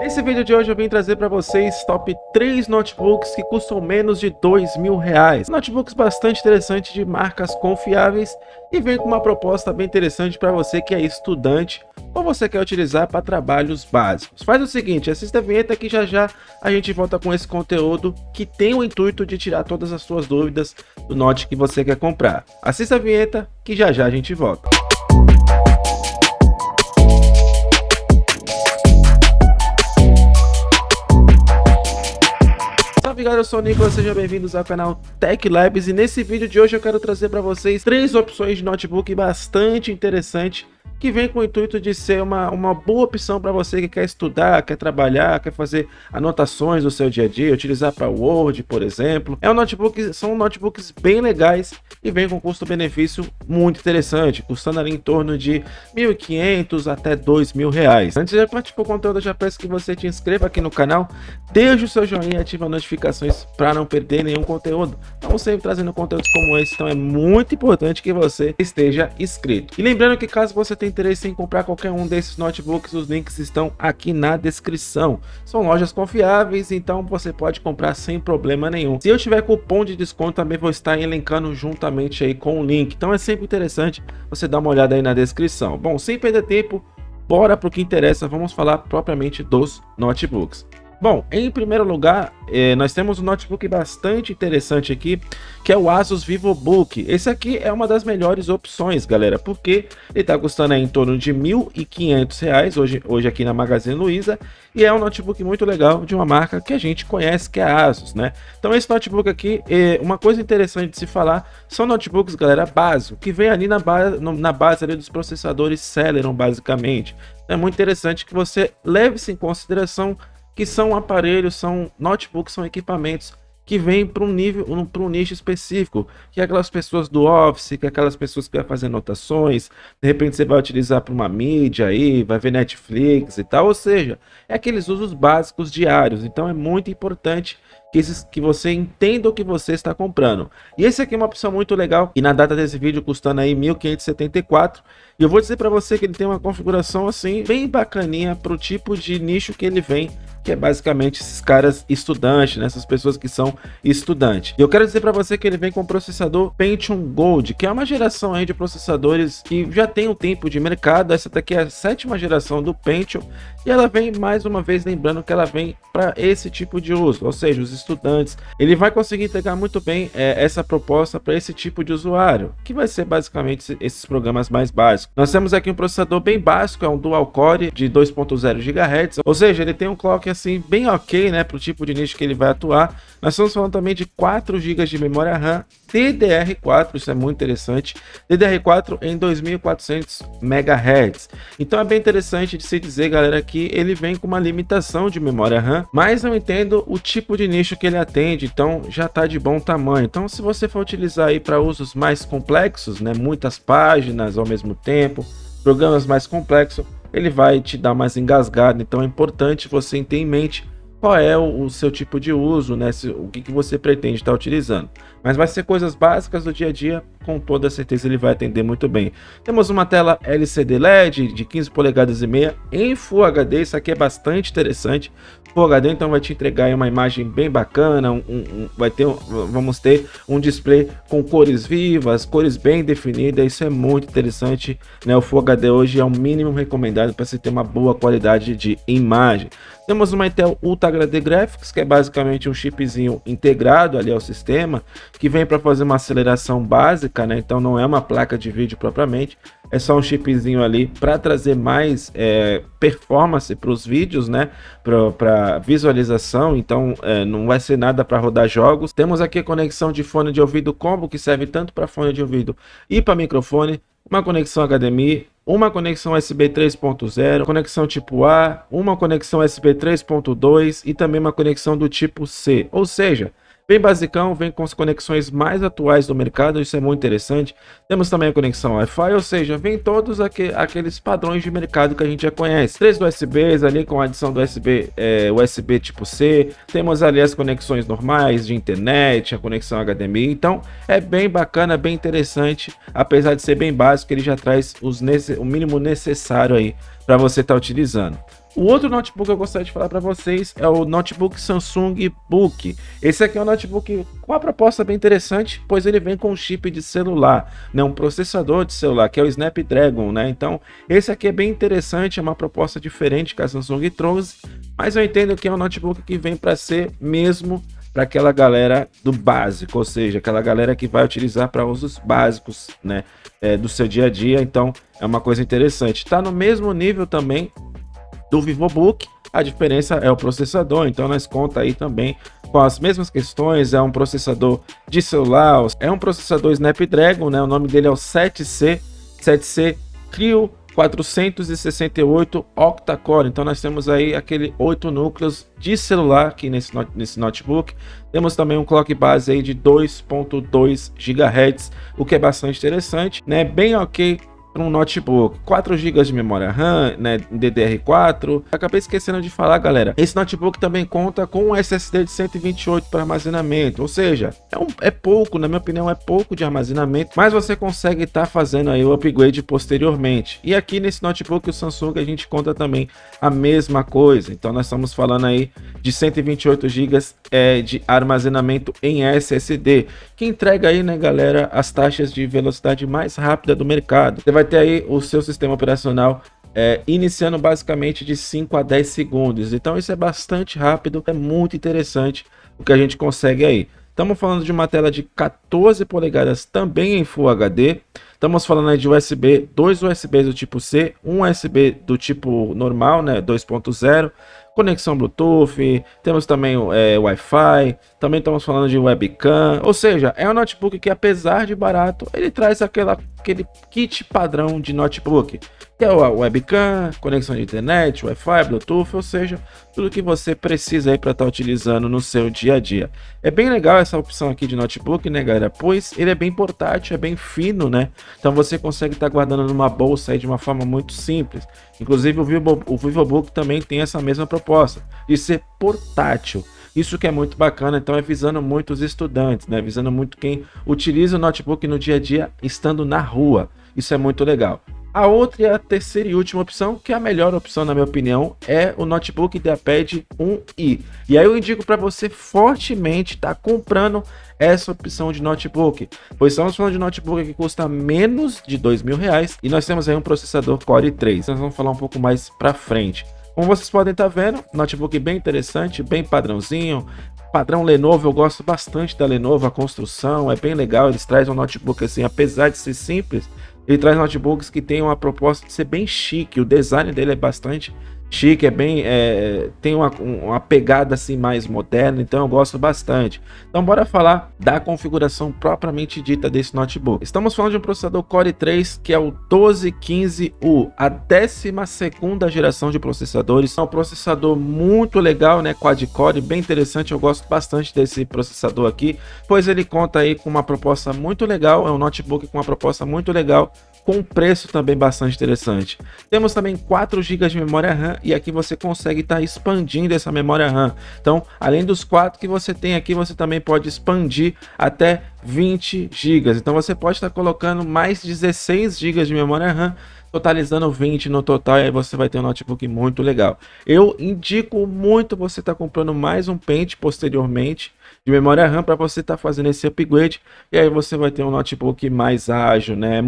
Nesse vídeo de hoje eu vim trazer para vocês top 3 notebooks que custam menos de R$ 2.000. Notebooks bastante interessantes de marcas confiáveis e vem com uma proposta bem interessante para você que é estudante ou você quer utilizar para trabalhos básicos. Faz o seguinte, assista a vinheta que já já a gente volta com esse conteúdo que tem o intuito de tirar todas as suas dúvidas do note que você quer comprar. Assista a vinheta que já já a gente volta. Salve galera, eu sou o Nicolas, sejam bem-vindos ao canal Tech Labs e nesse vídeo de hoje eu quero trazer para vocês 3 opções de notebook bastante interessante que vem com o intuito de ser uma boa opção para você que quer estudar, quer trabalhar, quer fazer anotações do seu dia a dia, utilizar para Word, por exemplo. São notebooks bem legais e vem com custo-benefício muito interessante, custando ali em torno de R$ 1.500 até R$ 2.000. Antes de partir para o conteúdo, eu já peço que você te inscreva aqui no canal, deixe o seu joinha e ative as notificações para não perder nenhum conteúdo. Estamos sempre trazendo conteúdos como esse, então é muito importante que você esteja inscrito. E lembrando que caso você tenha interesse em comprar qualquer um desses notebooks, os links estão aqui na descrição. São lojas confiáveis, então você pode comprar sem problema nenhum. Se eu tiver cupom de desconto, também vou estar elencando juntamente aí com o link. Então é sempre interessante você dar uma olhada aí na descrição. Bom, sem perder tempo, bora para o que interessa. Vamos falar propriamente dos notebooks. Bom, em primeiro lugar, nós temos um notebook bastante interessante aqui, que é o Asus VivoBook. Esse aqui é uma das melhores opções, galera, porque ele está custando aí em torno de R$ 1.500 hoje aqui na Magazine Luiza, e é um notebook muito legal de uma marca que a gente conhece, que é a Asus, né? Então esse notebook aqui, uma coisa interessante de se falar, são notebooks, galera, básicos, que vem ali na base ali dos processadores Celeron, basicamente. É muito interessante que você leve-se em consideração que são aparelhos, são notebooks, são equipamentos que vêm para um nicho específico, que é aquelas pessoas do office, que é aquelas pessoas que vai fazer anotações, de repente você vai utilizar para uma mídia aí, vai ver Netflix e tal, ou seja, é aqueles usos básicos diários. Então é muito importante que você entenda o que você está comprando. E esse aqui é uma opção muito legal, e na data desse vídeo custando aí R$ 1.574, e eu vou dizer para você que ele tem uma configuração assim bem bacaninha para o tipo de nicho que ele vem, que é basicamente esses caras estudantes, né? Essas pessoas que são estudantes. E eu quero dizer para você que ele vem com o processador Pentium Gold, que é uma geração aí de processadores que já tem um tempo de mercado. Essa daqui é a 7ª geração do Pentium, e ela vem, mais uma vez, lembrando que ela vem para esse tipo de uso, ou seja, os estudantes. Ele vai conseguir entregar muito bem essa proposta para esse tipo de usuário, que vai ser basicamente esses programas mais básicos. Nós temos aqui um processador bem básico, é um dual core de 2.0 GHz, ou seja, ele tem um clock assim bem ok, né, para o tipo de nicho que ele vai atuar. Nós estamos falando também de 4 GB de memória RAM DDR4, isso é muito interessante, DDR4 em 2400 MHz. Então é bem interessante de se dizer, galera, que ele vem com uma limitação de memória RAM, mas eu entendo o tipo de nicho que ele atende, então já está de bom tamanho. Então se você for utilizar aí para usos mais complexos, né, muitas páginas ao mesmo tempo, programas mais complexos, ele vai te dar mais engasgado. Então é importante você ter em mente qual é o seu tipo de uso, né? O que você pretende estar utilizando. Mas vai ser coisas básicas do dia a dia, com toda certeza ele vai atender muito bem. Temos uma tela LCD LED de 15 polegadas e meia em Full HD, isso aqui é bastante interessante. Full HD então vai te entregar aí uma imagem bem bacana, vamos ter um display com cores vivas, cores bem definidas, isso é muito interessante, né? O Full HD hoje é o mínimo recomendado para você ter uma boa qualidade de imagem. Temos uma Intel Ultra HD Graphics, que é basicamente um chipzinho integrado ali ao sistema, que vem para fazer uma aceleração básica, né? Então não é uma placa de vídeo propriamente, é só um chipzinho ali para trazer mais performance para os vídeos, né? Para visualização, então não vai ser nada para rodar jogos. Temos aqui a conexão de fone de ouvido combo, que serve tanto para fone de ouvido e para microfone, uma conexão HDMI, uma conexão USB 3.0, conexão tipo A, uma conexão USB 3.2 e também uma conexão do tipo C, ou seja, bem basicão, vem com as conexões mais atuais do mercado, isso é muito interessante. Temos também a conexão Wi-Fi, ou seja, vem todos aqueles padrões de mercado que a gente já conhece. 3 USBs ali com a adição do USB tipo C. Temos ali as conexões normais de internet, a conexão HDMI. Então é bem bacana, bem interessante. Apesar de ser bem básico, ele já traz o mínimo necessário aí para você estar utilizando. O outro notebook que eu gostaria de falar para vocês é o notebook Samsung Book. Esse aqui é um notebook com uma proposta bem interessante, pois ele vem com um chip de celular, né, um processador de celular, que é o Snapdragon, né? Então, esse aqui é bem interessante, é uma proposta diferente que a Samsung trouxe, mas eu entendo que é um notebook que vem para ser mesmo para aquela galera do básico, ou seja, aquela galera que vai utilizar para usos básicos, né, do seu dia a dia. Então, é uma coisa interessante. Está no mesmo nível também do VivoBook, a diferença é o processador, então nós conta aí também com as mesmas questões. É um processador de celular, é um processador Snapdragon, né? O nome dele é o 7C Clio 468 octa-core. Então nós temos aí aquele 8 núcleos de celular aqui nesse notebook. Temos também um clock base aí de 2.2 GHz, o que é bastante interessante, né? Bem ok para um notebook. 4 GB de memória RAM, né, DDR4. Acabei esquecendo de falar, galera, esse notebook também conta com um SSD de 128 para armazenamento, ou seja, é pouco, na minha opinião é pouco de armazenamento, mas você consegue estar fazendo aí o upgrade posteriormente. E aqui nesse notebook o Samsung a gente conta também a mesma coisa, então nós estamos falando aí de 128 GB de armazenamento em SSD, que entrega aí, né, galera, as taxas de velocidade mais rápida do mercado. Você vai ter aí o seu sistema operacional iniciando basicamente de 5 a 10 segundos. Então isso é bastante rápido, é muito interessante o que a gente consegue aí. Estamos falando de uma tela de 14 polegadas também em Full HD. Estamos falando aí de USB, 2 USBs do tipo C, um USB do tipo normal, né, 2.0, conexão Bluetooth, temos também Wi-Fi, também estamos falando de webcam, ou seja, é um notebook que, apesar de barato, ele traz aquele kit padrão de notebook, que é a webcam, conexão de internet, Wi-Fi, Bluetooth, ou seja, tudo que você precisa aí para estar utilizando no seu dia a dia. É bem legal essa opção aqui de notebook, né, galera? Pois ele é bem portátil, é bem fino, né? Então você consegue estar guardando numa bolsa aí de uma forma muito simples. Inclusive o VivoBook também tem essa mesma proposta de ser portátil. Isso que é muito bacana, então é visando muito os estudantes, né? Visando muito quem utiliza o notebook no dia a dia estando na rua. Isso é muito legal. A outra e a terceira e última opção, que é a melhor opção na minha opinião, é o notebook IdeaPad 1i. E aí eu indico para você fortemente estar comprando essa opção de notebook, pois estamos falando de notebook que custa menos de R$2.000 e nós temos aí um processador Core i3. Nós vamos falar um pouco mais para frente. Como vocês podem estar vendo, notebook bem interessante, bem padrãozinho. Padrão Lenovo, eu gosto bastante da Lenovo, a construção é bem legal. Eles trazem um notebook assim, apesar de ser simples, ele traz notebooks que tem uma proposta de ser bem chique. O design dele é bastante chique, tem uma pegada assim mais moderna, então eu gosto bastante. Então bora falar da configuração propriamente dita desse notebook. Estamos falando de um processador Core i3, que é o 1215U, a 12ª geração de processadores. É um processador muito legal, né, quad-core, bem interessante. Eu gosto bastante desse processador aqui, pois ele conta aí com uma proposta muito legal. É um notebook com uma proposta muito legal, com um preço também bastante interessante. Temos também 4 GB de memória RAM, e aqui você consegue estar expandindo essa memória RAM. Então, além dos 4 que você tem aqui, você também pode expandir até 20 GB. Então você pode estar colocando mais 16 GB de memória RAM, totalizando 20 no total, e aí você vai ter um notebook muito legal. Eu indico muito você estar comprando mais um pente posteriormente de memória RAM para você estar fazendo esse upgrade, e aí você vai ter um notebook mais ágil, né?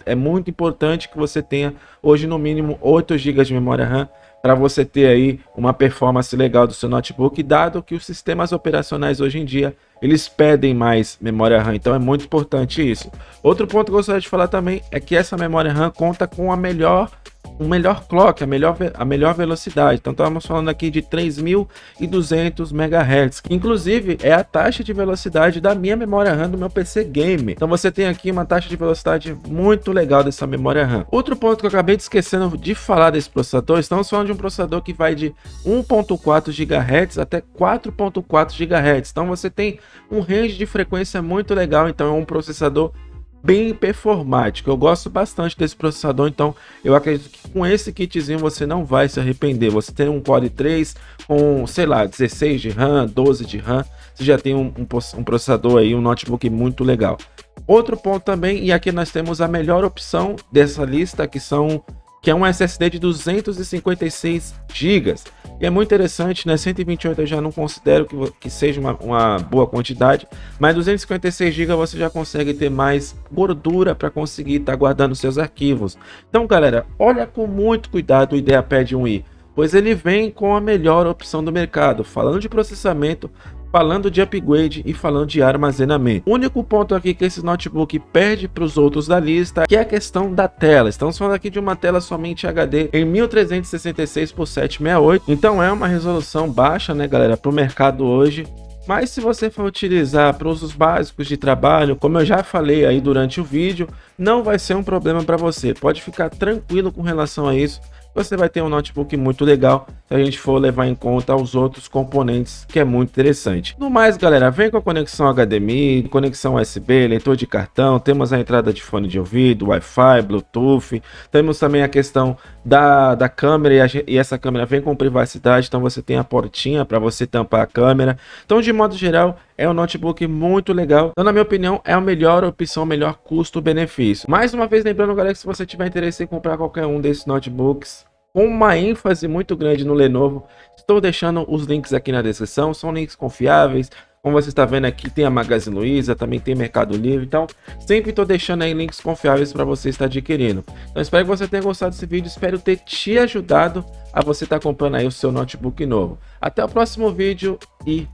É muito importante que você tenha hoje no mínimo 8 GB de memória RAM para você ter aí uma performance legal do seu notebook, dado que os sistemas operacionais hoje em dia eles pedem mais memória RAM, então é muito importante isso. Outro ponto que eu gostaria de falar também é que essa memória RAM conta com um melhor clock, a melhor velocidade. Então estamos falando aqui de 3.200 MHz, que inclusive é a taxa de velocidade da minha memória RAM do meu PC Game. Então você tem aqui uma taxa de velocidade muito legal dessa memória RAM. Outro ponto que eu acabei de esquecendo de falar desse processador, estamos falando de um processador que vai de 1.4 GHz até 4.4 GHz. Então você tem um range de frequência muito legal, então é um processador bem performático. Eu gosto bastante desse processador, então eu acredito que com esse kitzinho você não vai se arrepender. Você tem um Core i3 com, sei lá, 16 de RAM, 12 de RAM, você já tem um processador aí, um notebook muito legal. Outro ponto também, e aqui nós temos a melhor opção dessa lista, que que é um SSD de 256 GB. E é muito interessante, né? 128 eu já não considero que seja uma boa quantidade, mas 256 GB você já consegue ter mais gordura para conseguir estar guardando seus arquivos. Então, galera, olha com muito cuidado o IdeaPad 1i, pois ele vem com a melhor opção do mercado, falando de processamento, falando de upgrade e falando de armazenamento. O único ponto aqui que esse notebook perde para os outros da lista, que é a questão da tela. Estamos falando aqui de uma tela somente HD em 1366 por 768, então é uma resolução baixa, né, galera, para o mercado hoje. Mas se você for utilizar para usos básicos de trabalho, como eu já falei aí durante o vídeo, não vai ser um problema para você. Pode ficar tranquilo com relação a isso. Você vai ter um notebook muito legal se a gente for levar em conta os outros componentes, que é muito interessante. No mais, galera, vem com a conexão HDMI, conexão USB, leitor de cartão, temos a entrada de fone de ouvido, Wi-Fi, Bluetooth, temos também a questão da câmera, e essa câmera vem com privacidade, então você tem a portinha para você tampar a câmera. Então, de modo geral, é um notebook muito legal. Então, na minha opinião, é a melhor opção, o melhor custo-benefício. Mais uma vez, lembrando, galera, que se você tiver interesse em comprar qualquer um desses notebooks, com uma ênfase muito grande no Lenovo, estou deixando os links aqui na descrição, são links confiáveis. Como você está vendo aqui, tem a Magazine Luiza, também tem Mercado Livre, então sempre estou deixando aí links confiáveis para você estar adquirindo. Então espero que você tenha gostado desse vídeo, espero ter te ajudado a você estar comprando aí o seu notebook novo. Até o próximo vídeo e